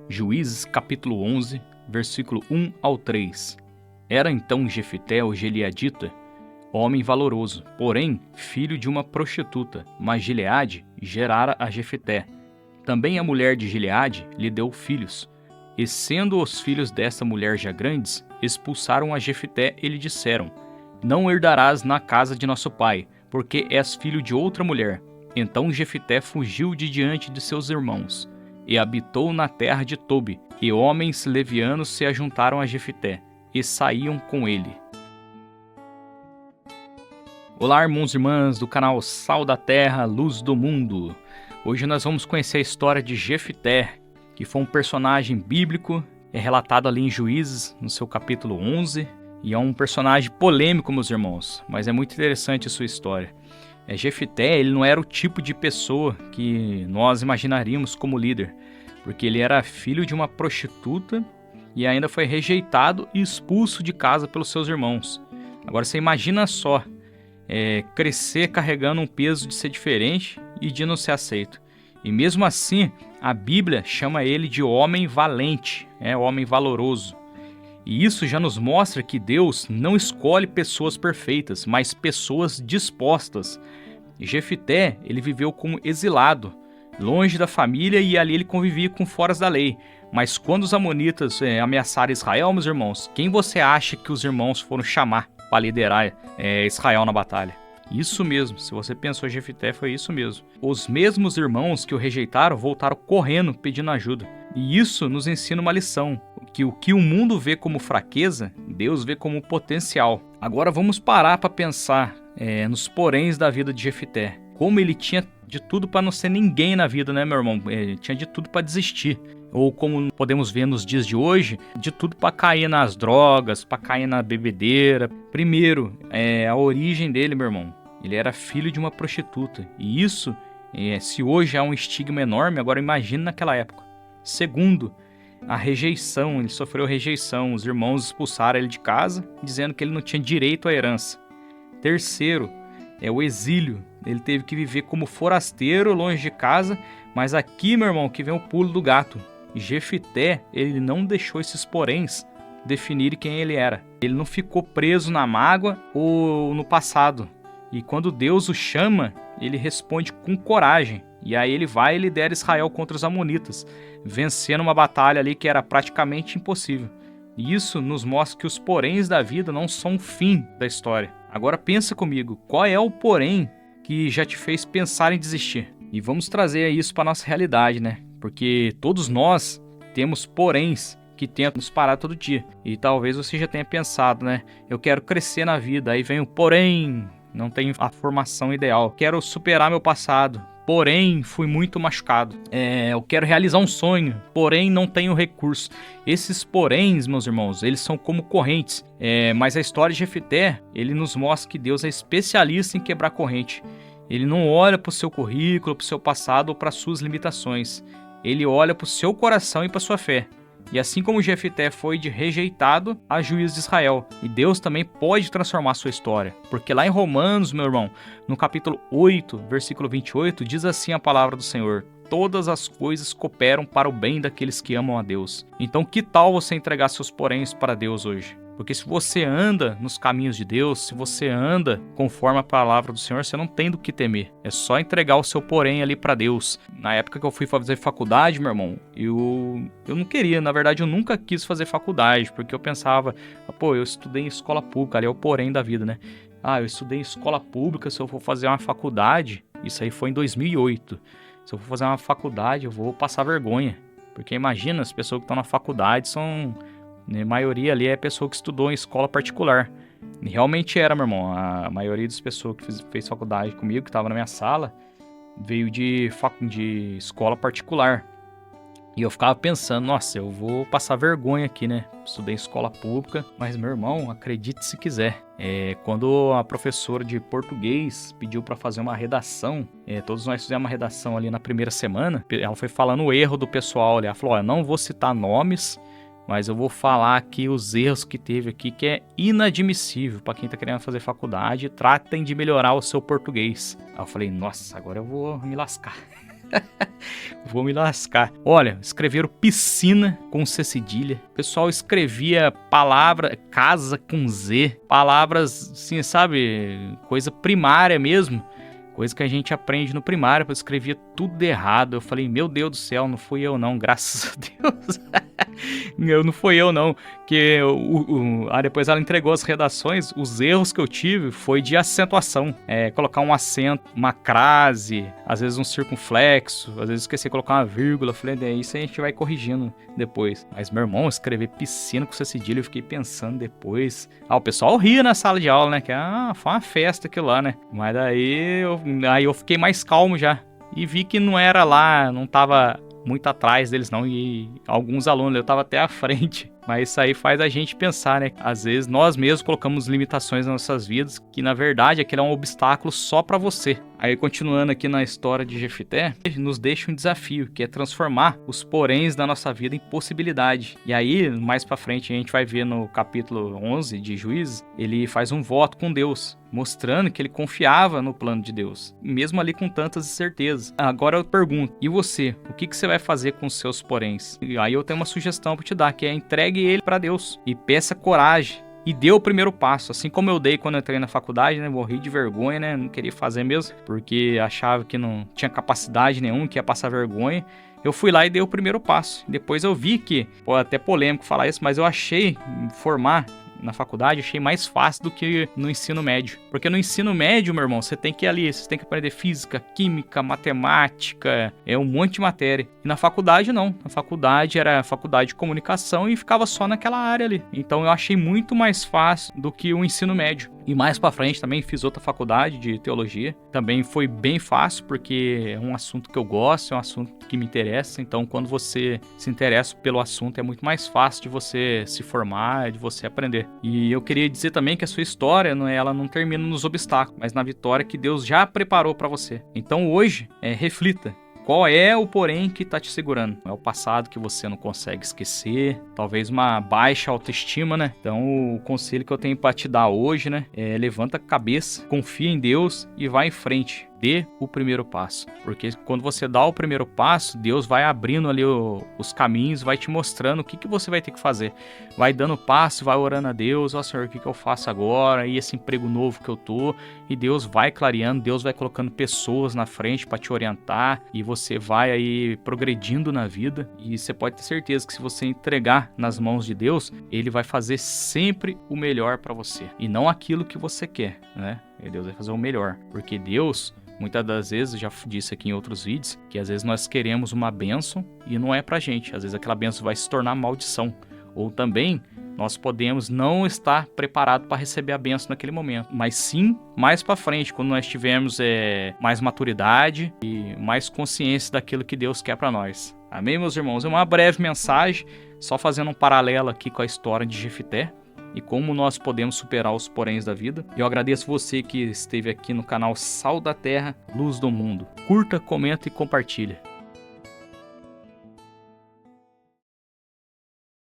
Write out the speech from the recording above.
Juízes capítulo 11, versículo 1 ao 3. Era então Jefté o Gileadita, homem valoroso, porém filho de uma prostituta, mas Gileade gerara a Jefté. Também a mulher de Gileade lhe deu filhos. E sendo os filhos desta mulher já grandes, expulsaram a Jefté e lhe disseram: Não herdarás na casa de nosso pai, porque és filho de outra mulher. Então Jefté fugiu de diante de seus irmãos, e habitou na terra de Tobi, e homens levianos se ajuntaram a Jefté, e saíam com ele. Olá, irmãos e irmãs do canal Sal da Terra, Luz do Mundo. Hoje nós vamos conhecer a história de Jefté, que foi um personagem bíblico, é relatado ali em Juízes, no seu capítulo 11, e é um personagem polêmico, meus irmãos, mas é muito interessante a sua história. Jefté, ele não era o tipo de pessoa que nós imaginaríamos como líder, porque ele era filho de uma prostituta e ainda foi rejeitado e expulso de casa pelos seus irmãos. Agora você imagina só, crescer carregando um peso de ser diferente e de não ser aceito. E mesmo assim, a Bíblia chama ele de homem valente, homem valoroso. E isso já nos mostra que Deus não escolhe pessoas perfeitas, mas pessoas dispostas. Jefté, ele viveu como exilado, longe da família, e ali ele convivia com foras da lei. Mas quando os amonitas ameaçaram Israel, meus irmãos, quem você acha que os irmãos foram chamar para liderar Israel na batalha? Isso mesmo, se você pensou Jefté, foi isso mesmo. Os mesmos irmãos que o rejeitaram voltaram correndo pedindo ajuda. E isso nos ensina uma lição, que o que o mundo vê como fraqueza, Deus vê como potencial. Agora vamos parar para pensar nos poréns da vida de Jefté. Como ele tinha de tudo para não ser ninguém na vida, né, meu irmão? Ele tinha de tudo para desistir. Ou como podemos ver nos dias de hoje, de tudo para cair nas drogas, para cair na bebedeira. Primeiro, a origem dele, meu irmão. Ele era filho de uma prostituta. E isso, se hoje há um estigma enorme, agora imagine naquela época. Segundo, a rejeição. Ele sofreu rejeição. Os irmãos expulsaram ele de casa, dizendo que ele não tinha direito à herança. Terceiro, o exílio. Ele teve que viver como forasteiro, longe de casa. Mas aqui, meu irmão, que vem o pulo do gato. Jefté, ele não deixou esses poréns definirem quem ele era. Ele não ficou preso na mágoa ou no passado. E quando Deus o chama, ele responde com coragem. E aí ele vai e lidera Israel contra os amonitas, vencendo uma batalha ali que era praticamente impossível. E isso nos mostra que os poréns da vida não são o fim da história. Agora pensa comigo, qual é o porém que já te fez pensar em desistir? E vamos trazer isso para a nossa realidade, né? Porque todos nós temos poréns que tentam nos parar todo dia. E talvez você já tenha pensado, né? Eu quero crescer na vida, aí vem o porém, não tenho a formação ideal. Quero superar meu passado, porém fui muito machucado. Eu quero realizar um sonho, porém não tenho recurso. Esses poréns, meus irmãos, eles são como correntes. Mas a história de Jefté, ele nos mostra que Deus é especialista em quebrar corrente. Ele não olha para o seu currículo, para o seu passado ou para as suas limitações. Ele olha para o seu coração e para a sua fé. E assim como Jefté foi de rejeitado a juiz de Israel, e Deus também pode transformar a sua história. Porque lá em Romanos, meu irmão, no capítulo 8, versículo 28, diz assim a palavra do Senhor: Todas as coisas cooperam para o bem daqueles que amam a Deus. Então que tal você entregar seus poréns para Deus hoje? Porque se você anda nos caminhos de Deus, se você anda conforme a palavra do Senhor, você não tem do que temer. É só entregar o seu porém ali para Deus. Na época que eu fui fazer faculdade, meu irmão, eu não queria, na verdade eu nunca quis fazer faculdade, porque eu pensava, eu estudei em escola pública, ali é o porém da vida, né? Eu estudei em escola pública, se eu for fazer uma faculdade, isso aí foi em 2008, se eu for fazer uma faculdade eu vou passar vergonha. Porque imagina, as pessoas que estão na faculdade são... A maioria ali é pessoa que estudou em escola particular. E realmente era, meu irmão. A maioria das pessoas que fez faculdade comigo, que estava na minha sala, veio de escola particular. E eu ficava pensando, nossa, eu vou passar vergonha aqui, né? Estudei em escola pública, mas meu irmão, acredite se quiser. Quando a professora de português pediu para fazer uma redação, todos nós fizemos uma redação ali na primeira semana, ela foi falando o erro do pessoal ali. Ela falou, eu não vou citar nomes, mas eu vou falar aqui os erros que teve aqui, que é inadmissível para quem tá querendo fazer faculdade. Tratem de melhorar o seu português. Aí eu falei, nossa, agora eu vou me lascar. Vou me lascar. Olha, escreveram piscina com C cedilha. O pessoal escrevia palavra, casa com Z. Palavras, assim, sabe? Coisa primária mesmo. Coisa que a gente aprende no primário. Eu escrevia tudo errado. Eu falei, meu Deus do céu, não fui eu não, graças a Deus. Não fui eu não, que depois ela entregou as redações. Os erros que eu tive foi de acentuação, colocar um acento, uma crase, às vezes um circunflexo, às vezes esqueci de colocar uma vírgula. Falei, isso a gente vai corrigindo depois. Mas meu irmão, escrever piscina com C cedilha, eu fiquei pensando depois. O pessoal ria na sala de aula, né, que foi uma festa aquilo lá, né. Mas daí eu fiquei mais calmo já e vi que não era lá, não tava muito atrás deles não, e alguns alunos eu tava até à frente. Mas isso aí faz a gente pensar, né? Às vezes nós mesmos colocamos limitações nas nossas vidas, que na verdade aquilo é um obstáculo só para você. Aí continuando aqui na história de Jefité, nos deixa um desafio, que é transformar os poréns da nossa vida em possibilidade. E aí, mais para frente, a gente vai ver no capítulo 11 de Juízes, ele faz um voto com Deus, mostrando que ele confiava no plano de Deus, mesmo ali com tantas incertezas. Agora eu pergunto, e você? O que você vai fazer com os seus poréns? E aí eu tenho uma sugestão para te dar, que é entregue ele para Deus e peça coragem. E dê o primeiro passo, assim como eu dei quando eu entrei na faculdade, né? Morri de vergonha, né? Não queria fazer mesmo, porque achava que não tinha capacidade nenhuma, que ia passar vergonha. Eu fui lá e dei o primeiro passo. Depois eu vi que, até polêmico falar isso, mas eu achei formar na faculdade, achei mais fácil do que no ensino médio. Porque no ensino médio, meu irmão, você tem que ir ali, você tem que aprender física, química, matemática, um monte de matéria. E na faculdade, não. Na faculdade era faculdade de comunicação e ficava só naquela área ali. Então eu achei muito mais fácil do que o ensino médio. E mais pra frente também fiz outra faculdade de teologia. Também foi bem fácil, porque é um assunto que eu gosto, é um assunto que me interessa. Então, quando você se interessa pelo assunto, é muito mais fácil de você se formar, de você aprender. E eu queria dizer também que a sua história, ela não termina nos obstáculos, mas na vitória que Deus já preparou pra você. Então, hoje, reflita. Qual é o porém que está te segurando? É o passado que você não consegue esquecer, talvez uma baixa autoestima, né? Então o conselho que eu tenho para te dar hoje, né, levanta a cabeça, confia em Deus e vai em frente. Dê o primeiro passo, porque quando você dá o primeiro passo, Deus vai abrindo ali os caminhos, vai te mostrando o que você vai ter que fazer. Vai dando passo, vai orando a Deus, Senhor, o que eu faço agora? E esse emprego novo que eu tô? E Deus vai clareando, Deus vai colocando pessoas na frente para te orientar e você vai aí progredindo na vida. E você pode ter certeza que se você entregar nas mãos de Deus, Ele vai fazer sempre o melhor para você e não aquilo que você quer, né? E Deus vai fazer o melhor, porque Deus, muitas das vezes, já disse aqui em outros vídeos, que às vezes nós queremos uma bênção e não é pra gente. Às vezes aquela bênção vai se tornar maldição. Ou também nós podemos não estar preparados para receber a bênção naquele momento. Mas sim, mais pra frente, quando nós tivermos mais maturidade e mais consciência daquilo que Deus quer para nós. Amém, meus irmãos? É uma breve mensagem, só fazendo um paralelo aqui com a história de Jefité e como nós podemos superar os poréns da vida. Eu agradeço você que esteve aqui no canal Sal da Terra, Luz do Mundo. Curta, comenta e compartilha.